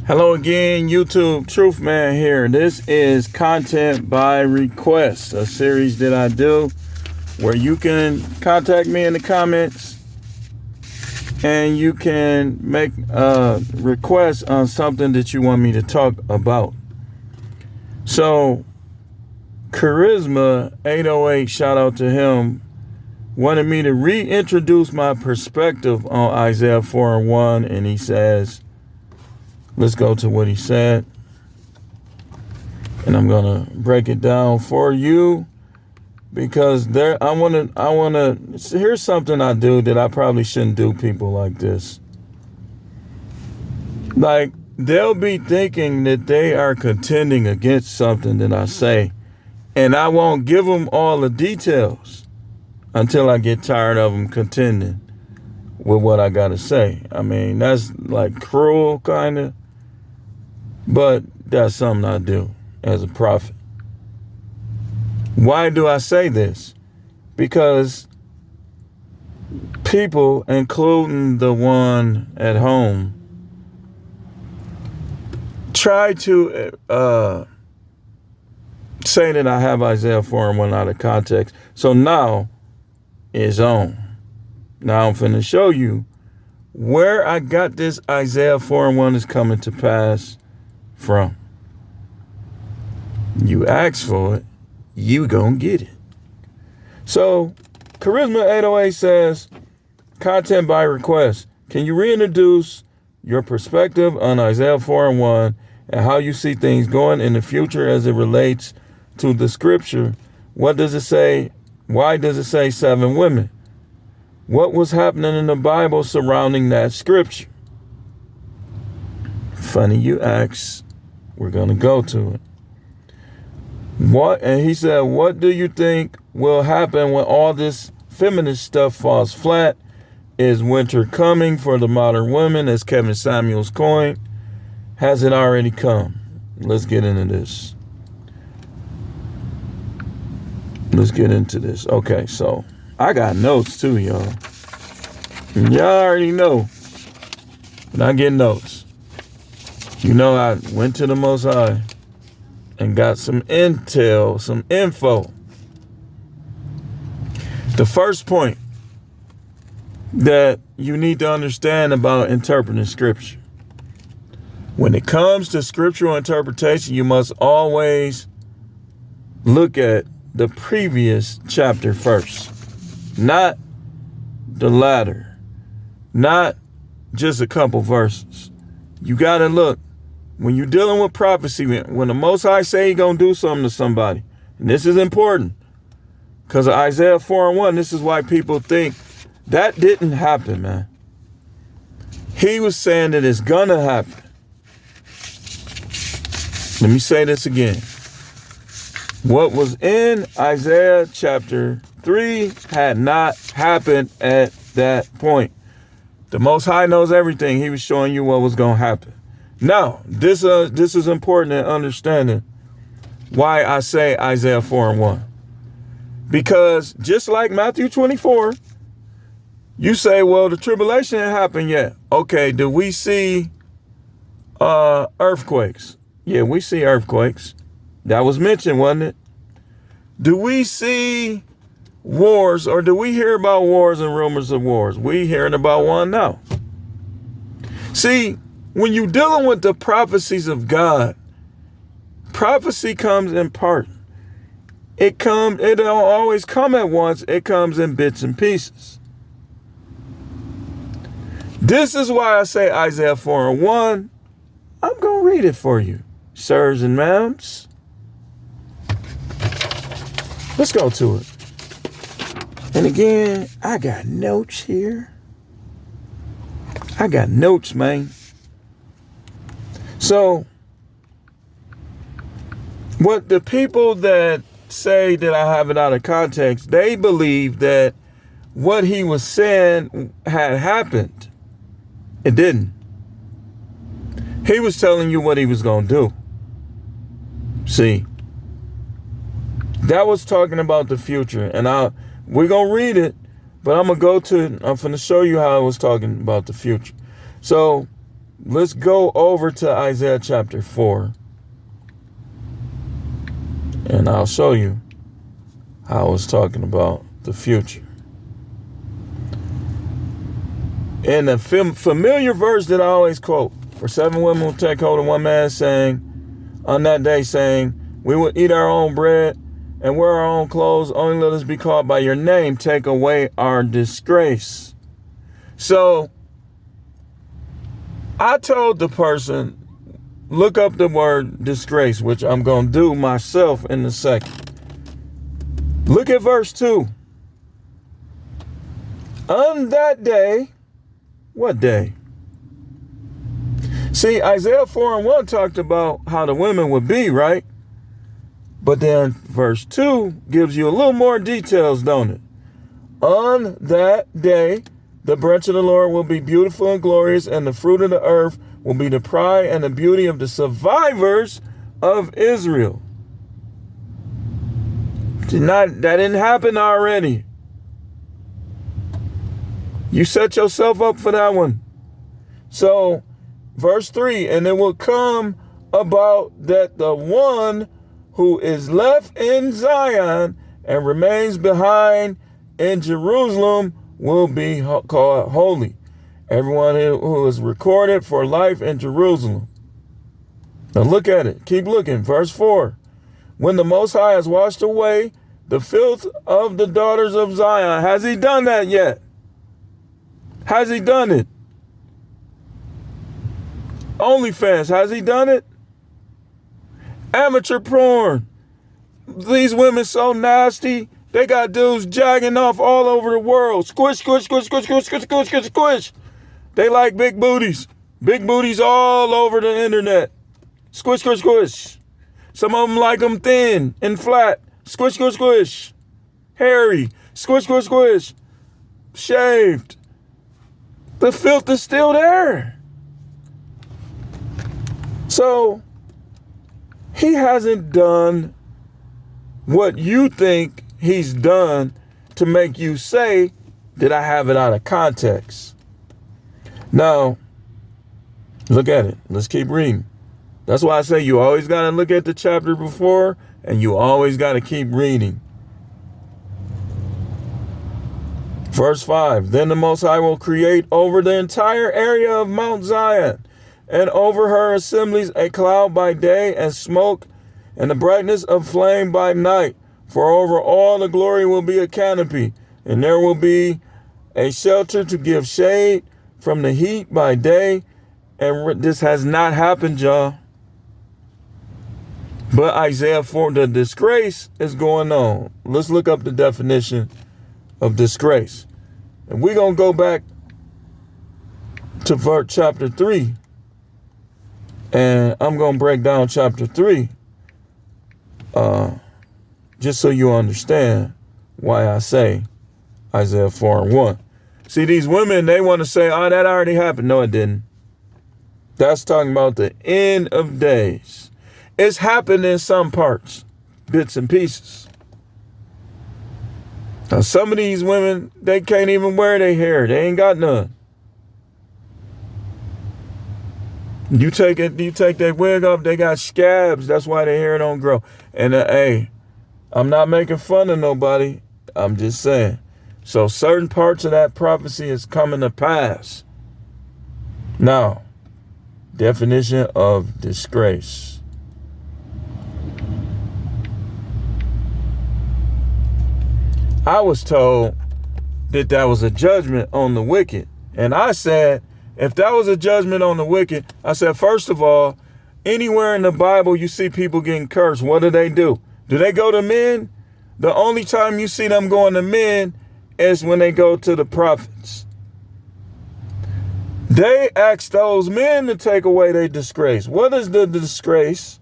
Hello again, YouTube Truth Man here. This is Content by Request, a series that I do where you can contact me in the comments and you can make a request on something that you want me to talk about. So, Charisma 808, shout out to him, wanted me to reintroduce my perspective on Isaiah 4:1, and he says, let's go to what he said, and I'm gonna break it down for you because I wanna. Here's something I do that I probably shouldn't do. People like this, like they'll be thinking that they are contending against something that I say, and I won't give them all the details until I get tired of them contending with what I gotta say. I mean, that's like cruel, kind of. But that's something I do as a prophet. Why do I say this? Because people, including the one at home, try to say that I have Isaiah 4:1 out of context. So now it's on. Now I'm finna show you where I got this Isaiah 4:1 is coming to pass from. You ask for it, you gonna get it. So Charisma 808 says, content by request. Can you reintroduce your perspective on Isaiah 4:1 and how you see things going in the future as it relates to the scripture? What does it say? Why does it say 7 women? What was happening in the Bible surrounding that scripture? Funny you ask. We're going to go to it. And he said, what do you think will happen when all this feminist stuff falls flat? Is winter coming for the modern women, as Kevin Samuels coined? Has it already come? Let's get into this. Okay, so I got notes too, y'all. Y'all already know. But I get notes. You know, I went to the Most High and got some intel, some info. The first point that you need to understand about interpreting scripture. When it comes to scriptural interpretation, you must always look at the previous chapter first, not the latter, not just a couple verses. You got to look. When you're dealing with prophecy, when the Most High say He's going to do something to somebody, and this is important, because of Isaiah 4:1, this is why people think that didn't happen, man. He was saying that it's going to happen. Let me say this again. What was in Isaiah chapter 3 had not happened at that point. The Most High knows everything. He was showing you what was going to happen. Now, this is important in understanding why I say Isaiah 4:1. Because just like Matthew 24, you say, well, the tribulation ain't happened yet. Okay, do we see earthquakes? Yeah, we see earthquakes. That was mentioned, wasn't it? Do we see wars, or do we hear about wars and rumors of wars? We hearing about one now. See, when you're dealing with the prophecies of God, prophecy comes in part. It don't always come at once. It comes in bits and pieces. This is why I say Isaiah 4:1. I'm going to read it for you, sirs and ma'ams. Let's go to it. And again, I got notes here. I got notes, man. So, what the people that say that I have it out of context, they believe that what he was saying had happened. It didn't. He was telling you what he was going to do. See, that was talking about the future. And we're going to read it, but I'm going to show you how I was talking about the future. So let's go over to Isaiah chapter 4. And I'll show you how I was talking about the future. In the familiar verse that I always quote, for 7 women will take hold of one man, saying, on that day, saying, we will eat our own bread and wear our own clothes. Only let us be called by your name. Take away our disgrace. So I told the person, look up the word disgrace, which I'm going to do myself in a second. Look at verse 2. On that day, what day? See, Isaiah 4:1 talked about how the women would be, right? But then verse 2 gives you a little more details, don't it? On that day, the branch of the Lord will be beautiful and glorious, and the fruit of the earth will be the pride and the beauty of the survivors of Israel. That didn't happen already. You set yourself up for that one. So, verse 3, and it will come about that the one who is left in Zion and remains behind in Jerusalem will be called holy. Everyone who is recorded for life in Jerusalem. Now look at it. Keep looking. Verse 4. When the Most High has washed away the filth of the daughters of Zion. Has he done that yet? Has he done it? OnlyFans, has he done it? Amateur porn. These women so nasty. They got dudes jagging off all over the world. Squish, squish, squish, squish, squish, squish, squish, squish, squish. They like big booties. Big booties all over the internet. Squish, squish, squish. Some of them like them thin and flat. Squish, squish, squish. Hairy. Squish, squish, squish. Shaved. The filth is still there. So, he hasn't done what you think he's done to make you say that I have it out of context. Now, look at it. Let's keep reading. That's why I say you always got to look at the chapter before and you always got to keep reading. Verse 5, then the Most High will create over the entire area of Mount Zion and over her assemblies a cloud by day and smoke and the brightness of flame by night. For over all the glory will be a canopy, and there will be a shelter to give shade from the heat by day. And this has not happened, y'all. But Isaiah 4, the disgrace is going on. Let's look up the definition of disgrace. And we're going to go back to chapter 3. And I'm going to break down chapter 3. Just so you understand why I say Isaiah 4:1. See, these women, they want to say, oh, that already happened. No, it didn't. That's talking about the end of days. It's happened in some parts, bits and pieces. Now, some of these women, they can't even wear their hair. They ain't got none. You take their wig off, they got scabs. That's why their hair don't grow. And hey, I'm not making fun of nobody. I'm just saying. So certain parts of that prophecy is coming to pass. Now, definition of disgrace. I was told that was a judgment on the wicked. And I said, if that was a judgment on the wicked, I said, first of all, anywhere in the Bible you see people getting cursed, what do? Do they go to men? The only time you see them going to men is when they go to the prophets. They ask those men to take away their disgrace. What is the disgrace?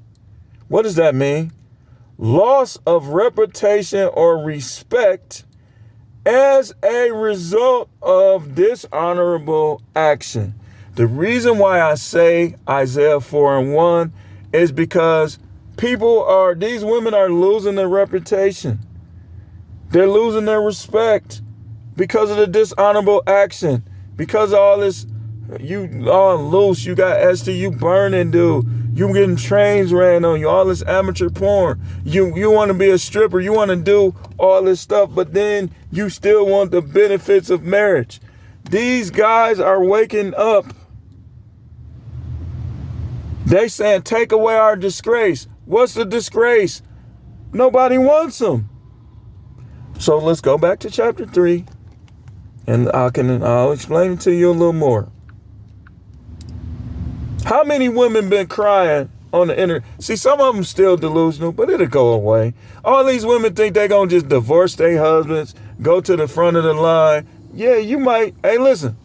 What does that mean? Loss of reputation or respect as a result of dishonorable action. The reason why I say Isaiah 4:1 is because these women are losing their reputation. They're losing their respect because of the dishonorable action, because of all this You all loose. You got ST. You burning, dude. You getting trains ran on you. All this amateur porn. You want to be a stripper. You want to do all this stuff, but then you still want the benefits of marriage. These guys are waking up. They saying, take away our disgrace. What's the disgrace? Nobody wants them. So let's go back to chapter 3, and I'll explain it to you a little more. How many women been crying on the internet? See, some of them still delusional, but it'll go away. All these women think they're going to just divorce their husbands, go to the front of the line. Yeah, you might. Hey, listen.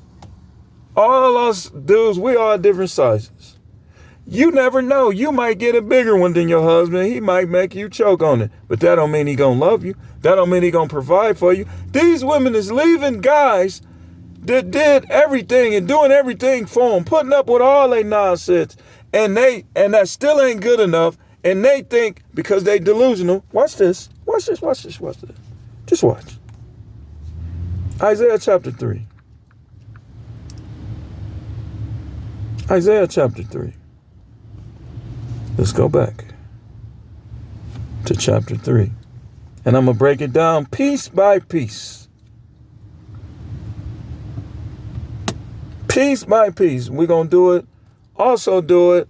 All us dudes, we are different sizes. You never know. You might get a bigger one than your husband. He might make you choke on it. But that don't mean he gonna love you. That don't mean he gonna provide for you. These women is leaving guys that did everything and doing everything for them, putting up with all their nonsense. And that still ain't good enough. And they think because they delusional. Watch this. Watch this. Watch this. Watch this. Just watch. Isaiah chapter 3. Isaiah chapter 3. Let's go back to chapter 3. And I'm going to break it down piece by piece. Piece by piece. We're going to do it. Also do it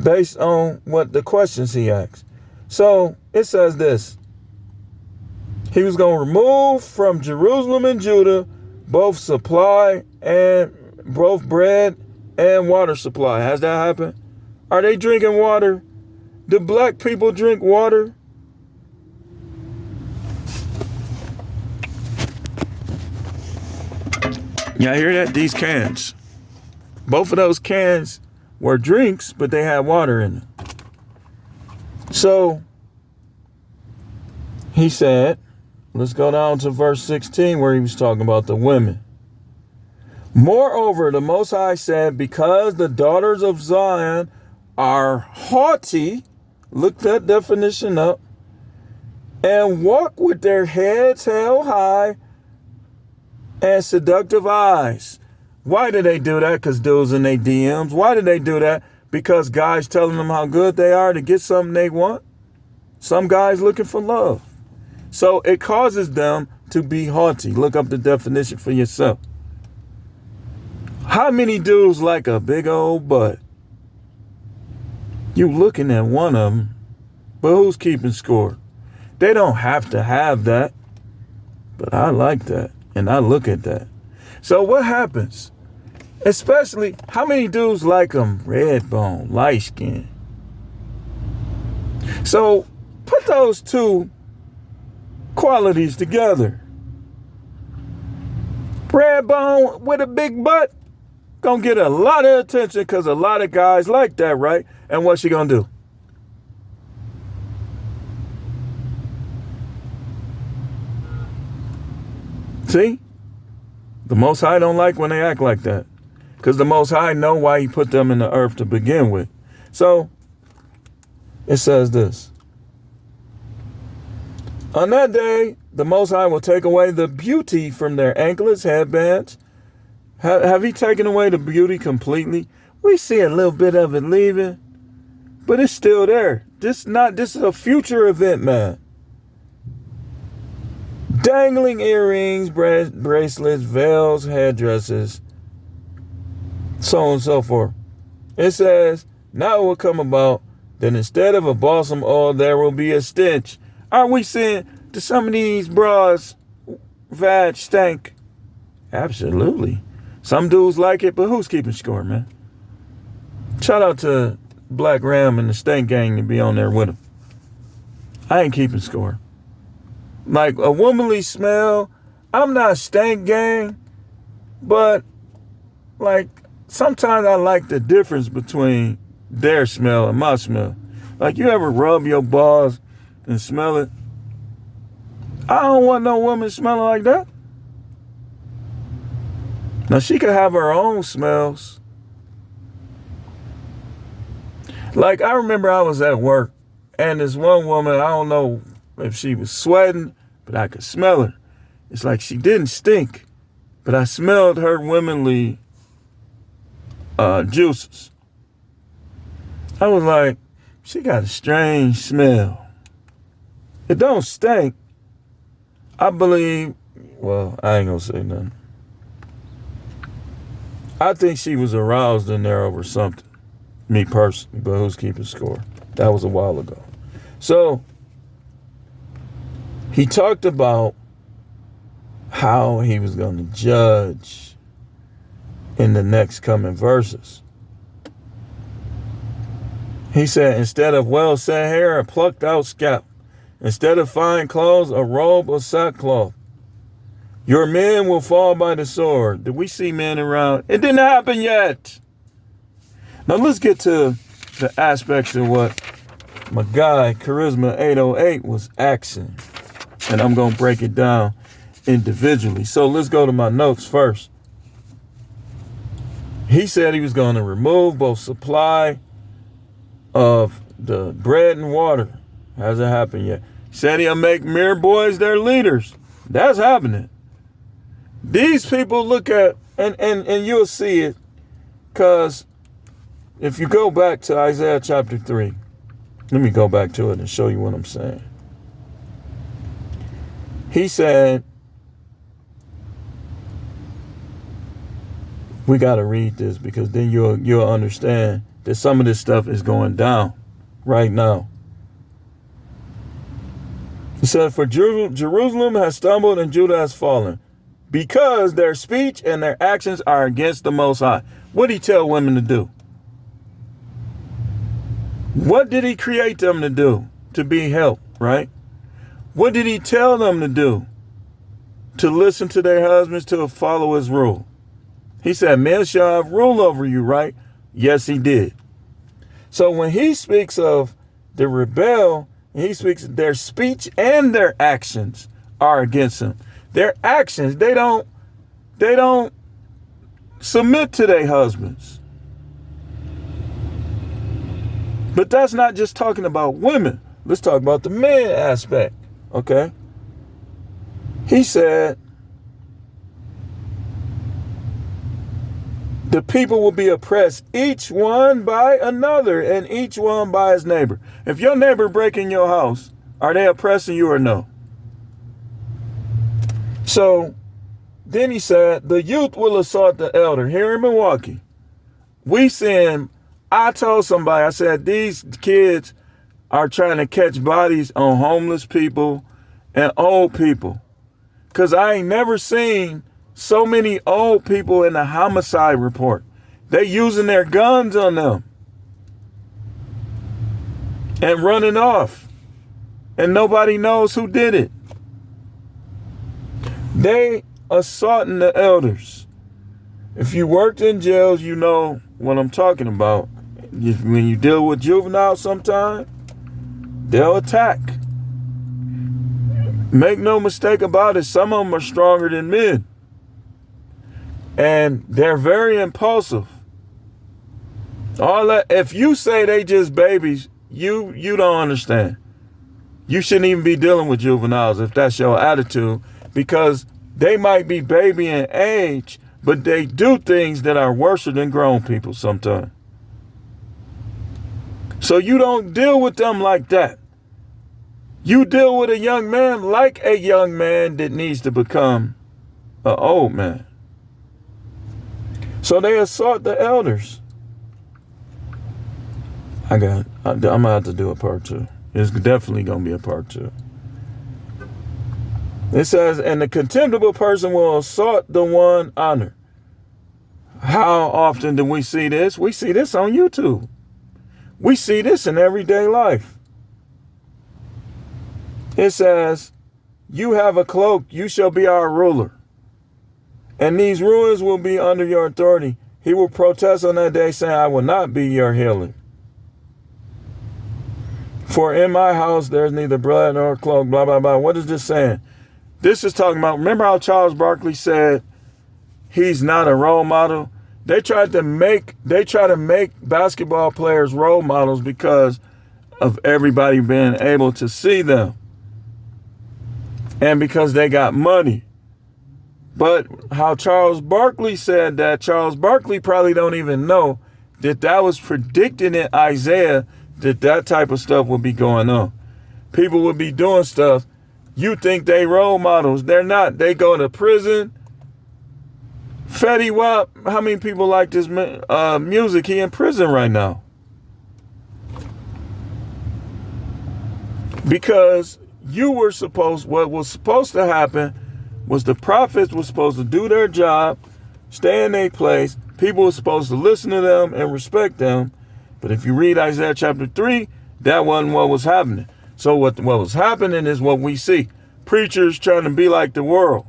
based on what the questions he asked. So it says this. He was going to remove from Jerusalem and Judah both supply and both bread and water supply. Has that happened? Are they drinking water? Do black people drink water? Y'all hear that? These cans. Both of those cans were drinks, but they had water in them. So he said, let's go down to verse 16 where he was talking about the women. Moreover, the Most High said, because the daughters of Zion are haughty, look that definition up, and walk with their heads held high and seductive eyes. Why do they do that? Because dudes in their DMs. Why do they do that? Because guys telling them how good they are to get something they want. Some guys looking for love. So it causes them to be haughty. Look up the definition for yourself. How many dudes like a big old butt? You looking at one of them, but who's keeping score? They don't have to have that, but I like that, and I look at that. So what happens? Especially, how many dudes like them red bone, light skin? So put those two qualities together. Red bone with a big butt gonna get a lot of attention because a lot of guys like that, right? And what's she gonna do? See? The Most High don't like when they act like that. Because the Most High know why he put them in the earth to begin with. So, it says this. On that day, the Most High will take away the beauty from their anklets, headbands. Have he taken away the beauty completely? We see a little bit of it leaving, but it's still there. This is a future event, man. Dangling earrings, bracelets, veils, headdresses, so on and so forth. It says, now it will come about that instead of a balsam oil, there will be a stench. Are we saying, do some of these bras vag stink? Absolutely. Some dudes like it, but who's keeping score, man? Shout out to Black Ram and the Stank Gang to be on there with him. I ain't keeping score. Like a womanly smell, I'm not Stank Gang, but like sometimes I like the difference between their smell and my smell. Like you ever rub your balls and smell it? I don't want no woman smelling like that. Now, she could have her own smells. Like, I remember I was at work, and this one woman, I don't know if she was sweating, but I could smell her. It's like she didn't stink, but I smelled her womanly juices. I was like, she got a strange smell. It don't stink. I believe, well, I ain't gonna say nothing. I think she was aroused in there over something. Me personally, but who's keeping score? That was a while ago. So, he talked about how he was going to judge in the next coming verses. He said, instead of well-set hair, a plucked out scalp. Instead of fine clothes, a robe of sackcloth. Your men will fall by the sword. Did we see men around? It didn't happen yet. Now let's get to the aspects of what my guy, Charisma 808, was asking. And I'm going to break it down individually. So let's go to my notes first. He said he was going to remove both supply of the bread and water. Hasn't happened yet. Said he'll make mere boys their leaders. That's happening. These people look at, and you'll see it, because if you go back to Isaiah chapter 3, let me go back to it and show you what I'm saying. He said, we got to read this because then you'll understand that some of this stuff is going down right now. He said, for Jerusalem has stumbled and Judah has fallen because their speech and their actions are against the Most High. What did he tell women to do? What did he create them to do? To be helped, right? What did he tell them to do? To listen to their husbands, to follow his rule. He said, men shall have rule over you, right? Yes, he did. So when he speaks of the rebel, he speaks their speech and their actions are against him. Their actions, they don't submit to their husbands. But that's not just talking about women. Let's talk about the man aspect, okay? He said, the people will be oppressed, each one by another and each one by his neighbor. If your neighbor break in your house, are they oppressing you or no? So then he said, the youth will assault the elder. Here in Milwaukee, we seeing, I told somebody, I said, these kids are trying to catch bodies on homeless people and old people. Because I ain't never seen so many old people in the homicide report. They using their guns on them and running off. And nobody knows who did it. They assaulting the elders. If you worked in jails, you know what I'm talking about. When you deal with juveniles sometimes, they'll attack. Make no mistake about it, some of them are stronger than men. And they're very impulsive. All that, if you say they just babies, you don't understand. You shouldn't even be dealing with juveniles if that's your attitude, because they might be baby in age, but they do things that are worse than grown people sometimes. So you don't deal with them like that. You deal with a young man like a young man that needs to become an old man. So they assault the elders. I'm gonna have to do a part 2. It's definitely gonna be a part 2. It says, and the contemptible person will assault the one honored. How often do we see this? We see this on YouTube. We see this in everyday life. It says, you have a cloak, you shall be our ruler. And these rulers will be under your authority. He will protest on that day, saying, I will not be your healer. For in my house there's neither bread nor cloak, blah, blah, blah. What is this saying? This is talking about, remember how Charles Barkley said he's not a role model? They try to make basketball players role models because of everybody being able to see them. And because they got money. But how Charles Barkley said that, Charles Barkley probably don't even know that that was predicted in Isaiah, that type of stuff would be going on. People would be doing stuff. You think they role models. They're not. They go to prison. Fetty Wap, how many people like this music? He in prison right now. Because what was supposed to happen was the prophets were supposed to do their job, stay in their place. People were supposed to listen to them and respect them. But if you read Isaiah chapter 3, that wasn't what was happening. So what was happening is what we see. Preachers trying to be like the world.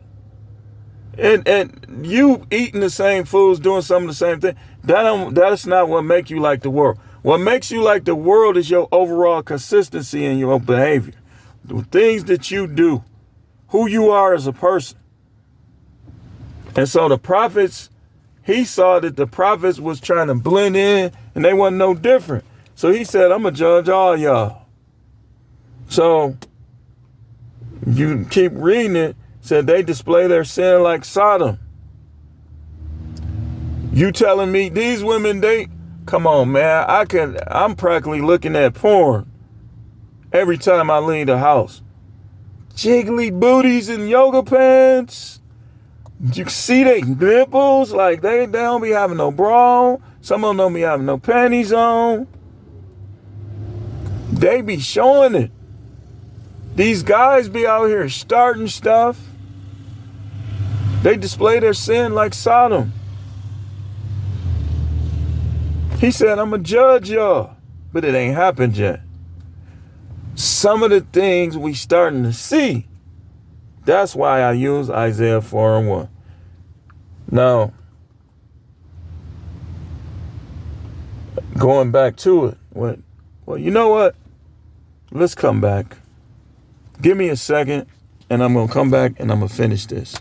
And you eating the same foods, doing some of the same thing, that's not what makes you like the world. What makes you like the world is your overall consistency in your behavior. The things that you do, who you are as a person. And so the prophets, he saw that the prophets was trying to blend in and they wasn't no different. So he said, I'm going to judge all y'all. So you keep reading it, said they display their sin like Sodom. You telling me these women, come on, man, I'm practically looking at porn every time I leave the house. Jiggly booties and yoga pants. You see they nipples, like they don't be having no bra on. Some of them don't be having no panties on. They be showing it. These guys be out here starting stuff. They display their sin like Sodom. He said, I'm going to judge y'all. But it ain't happened yet. Some of the things we starting to see. That's why I use Isaiah 4:1. Now, going back to it. Well, you know what? Let's come back. Give me a second, and I'm going to come back, and I'm going to finish this.